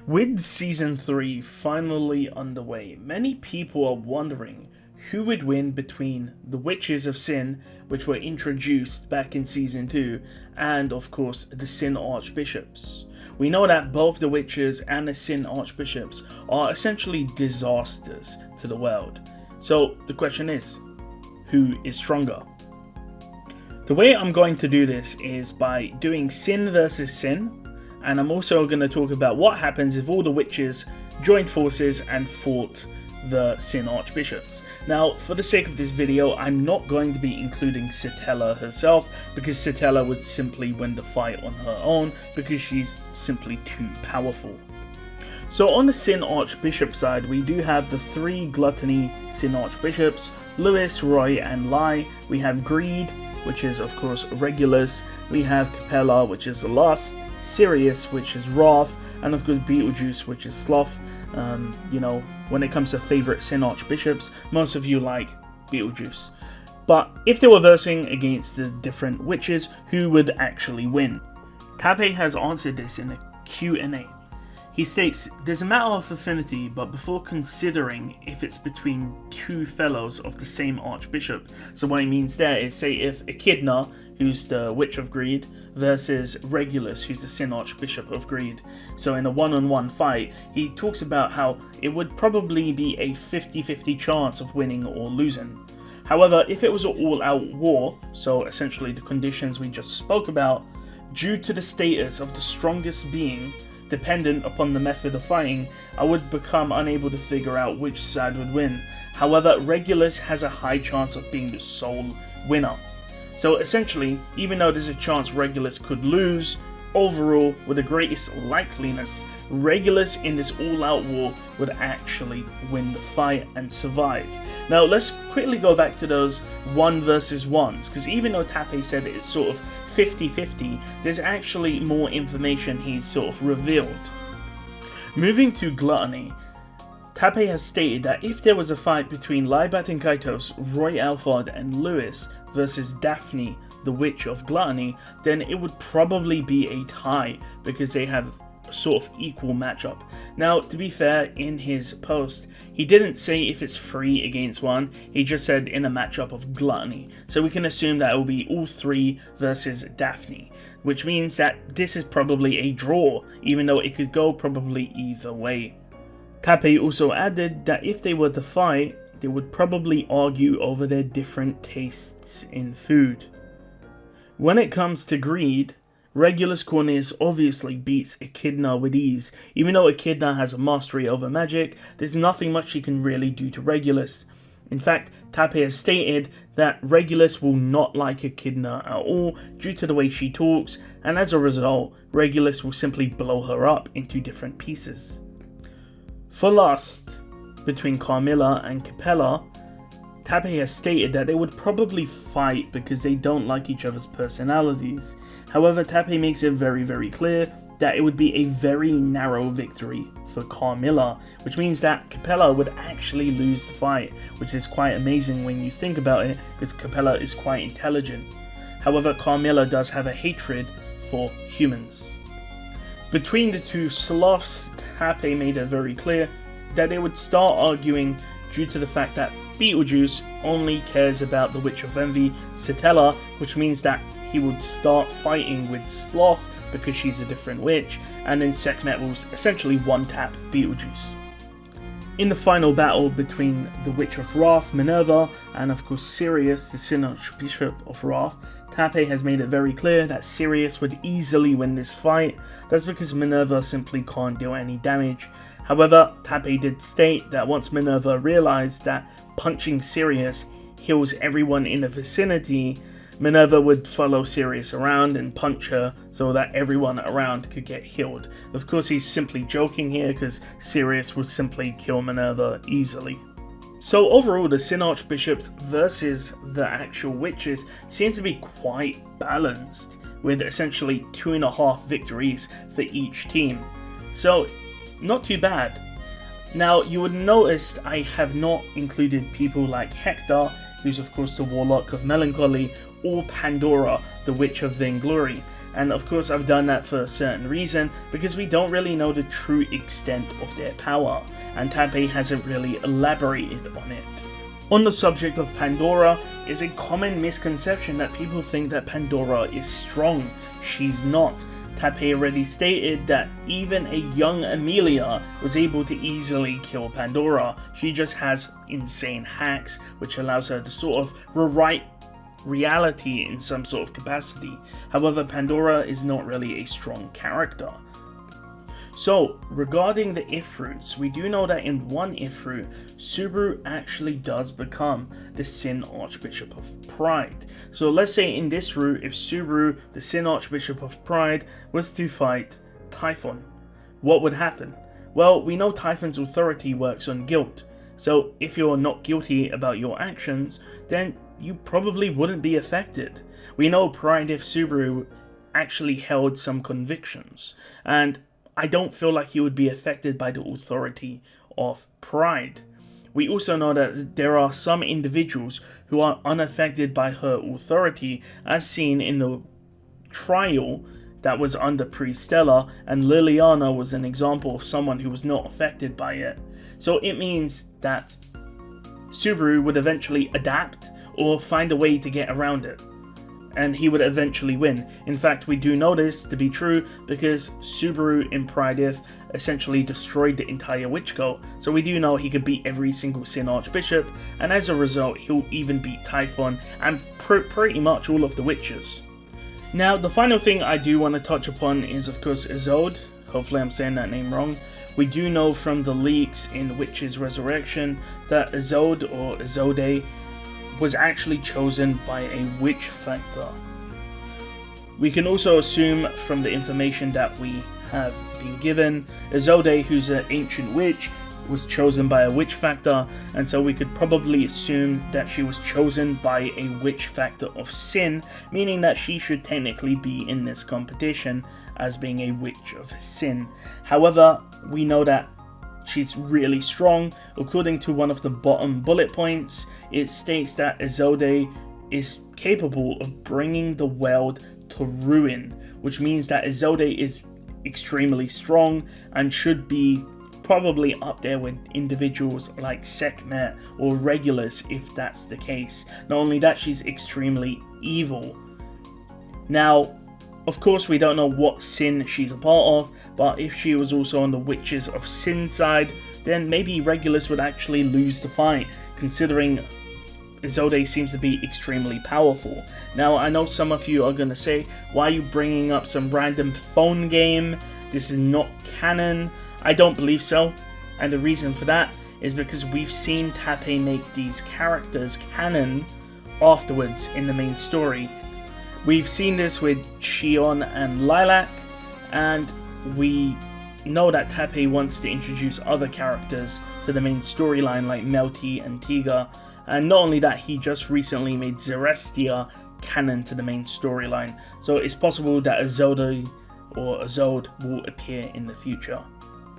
With Season 3 finally underway, many people are wondering who would win between the Witches of Sin, which were introduced back in Season 2, and of course the Sin Archbishops. We know that both the Witches and the Sin Archbishops are essentially disasters to the world. So the question is, who is stronger? The way I'm going to do this is by doing Sin versus Sin, and I'm also going to talk about what happens if all the witches joined forces and fought the Sin Archbishops. Now, for the sake of this video, I'm not going to be including Satella herself, because Satella would simply win the fight on her own, because she's simply too powerful. So on the Sin Archbishop side, we do have the three gluttony Sin Archbishops, Lewis, Roy, and Lai. We have Greed, which is of course Regulus. We have Capella, which is Lust, Sirius, which is Wrath, and of course Beetlejuice, which is Sloth. When it comes to favourite Sin Archbishops, most of you like Beetlejuice. But if they were versing against the different witches, who would actually win? Tape has answered this in a Q&A. He states, there's a matter of affinity, but before considering if it's between two fellows of the same Archbishop. So what he means there is, say if Echidna, who's the Witch of Greed, versus Regulus, who's the Sin Archbishop of Greed. So in a one-on-one fight, he talks about how it would probably be a 50-50 chance of winning or losing. However, if it was an all-out war, so essentially the conditions we just spoke about, due to the status of the strongest being, dependent upon the method of fighting, I would become unable to figure out which side would win. However, Regulus has a high chance of being the sole winner. So essentially, even though there's a chance Regulus could lose, overall, with the greatest likeliness, Regulus in this all-out war would actually win the fight and survive. Now let's quickly go back to those 1 versus 1s, because even though Tape said it's sort of 50-50, there's actually more information he's sort of revealed. Moving to Gluttony, Tape has stated that if there was a fight between Lybat and Kaitos, Roy Alphard and Lewis versus Daphne, the Witch of Gluttony, then it would probably be a tie, because they have a sort of equal matchup. Now, to be fair, in his post, he didn't say if it's 3 against 1, he just said in a matchup of Gluttony. So we can assume that it will be all 3 versus Daphne, which means that this is probably a draw, even though it could go probably either way. Tape also added that if they were to fight, they would probably argue over their different tastes in food. When it comes to Greed, Regulus Cornelius obviously beats Echidna with ease. Even though Echidna has a mastery over magic, there's nothing much she can really do to Regulus. In fact, Tape has stated that Regulus will not like Echidna at all due to the way she talks, and as a result, Regulus will simply blow her up into different pieces. For Lust, between Carmilla and Capella, Tape has stated that they would probably fight because they don't like each other's personalities. However, Tape makes it very clear that it would be a very narrow victory for Carmilla, which means that Capella would actually lose the fight, which is quite amazing when you think about it, because Capella is quite intelligent. However, Carmilla does have a hatred for humans. Between the two sloths, Tape made it very clear that they would start arguing due to the fact that Beetlejuice only cares about the Witch of Envy, Satella, which means that he would start fighting with Sloth because she's a different witch, and then Sekhmet will essentially one-tap Beetlejuice. In the final battle between the Witch of Wrath, Minerva, and of course Sirius, the Sin Archbishop of Wrath, Tape has made it very clear that Sirius would easily win this fight. That's because Minerva simply can't deal any damage. However, Tape did state that once Minerva realized that punching Sirius heals everyone in the vicinity, Minerva would follow Sirius around and punch her so that everyone around could get healed. Of course, he's simply joking here because Sirius would simply kill Minerva easily. So overall, the Sin Archbishops versus the actual witches seems to be quite balanced, with essentially 2.5 victories for each team. So, not too bad. Now, you would notice I have not included people like Hector, who's of course the Warlock of Melancholy, or Pandora, the Witch of Vainglory. and of course I've done that for a certain reason, because we don't really know the true extent of their power, and Tappei hasn't really elaborated on it. On the subject of Pandora, is a common misconception that people think that Pandora is strong. She's not. Tappei already stated that even a young Emilia was able to easily kill Pandora. She just has insane hacks, which allows her to sort of rewrite reality in some sort of capacity. However, Pandora is not really a strong character. So, regarding the if fruits, we do know that in one if fruit, Subaru actually does become the SIN Archbishop of Pride. So let's say in this route, if Subaru, the SIN Archbishop of Pride, was to fight Typhon, what would happen? Well, we know Typhon's authority works on guilt. So if you're not guilty about your actions, then you probably wouldn't be affected. We know Pride if Subaru actually held some convictions, and I don't feel like he would be affected by the authority of Pride. We also know that there are some individuals who are unaffected by her authority, as seen in the trial that was under Stella, and Liliana was an example of someone who was not affected by it. So it means that Subaru would eventually adapt or find a way to get around it, and he would eventually win. In fact, we do know this to be true because Subaru in Pride If essentially destroyed the entire witch cult, so we do know he could beat every single SIN Archbishop, and as a result he'll even beat Typhon and pretty much all of the witches. Now, the final thing I do want to touch upon is of course Isode. Hopefully I'm saying that name wrong. We do know from the leaks in Witch's Resurrection that Isode or Isode was actually chosen by a witch factor. We can also assume from the information that we have been given, Isode, who's an ancient witch, was chosen by a witch factor, and so we could probably assume that she was chosen by a witch factor of Sin, meaning that she should technically be in this competition as being a witch of Sin. However, we know that she's really strong. According to one of the bottom bullet points, it states that Isode is capable of bringing the world to ruin, which means that Isode is extremely strong and should be probably up there with individuals like Sekhmet or Regulus if that's the case. Not only that, she's extremely evil. Now, of course, we don't know what Sin she's a part of, but if she was also on the Witches of Sin side, then maybe Regulus would actually lose the fight, considering Isode seems to be extremely powerful. Now, I know some of you are going to say, why are you bringing up some random phone game? This is not canon. I don't believe so, and the reason for that is because we've seen Tappei make these characters canon afterwards in the main story. We've seen this with Shion and Lilac, and we know that Tappei wants to introduce other characters to the main storyline like Melty and Tiga, and not only that, he just recently made Zerestia canon to the main storyline, so it's possible that Isode or Isode will appear in the future.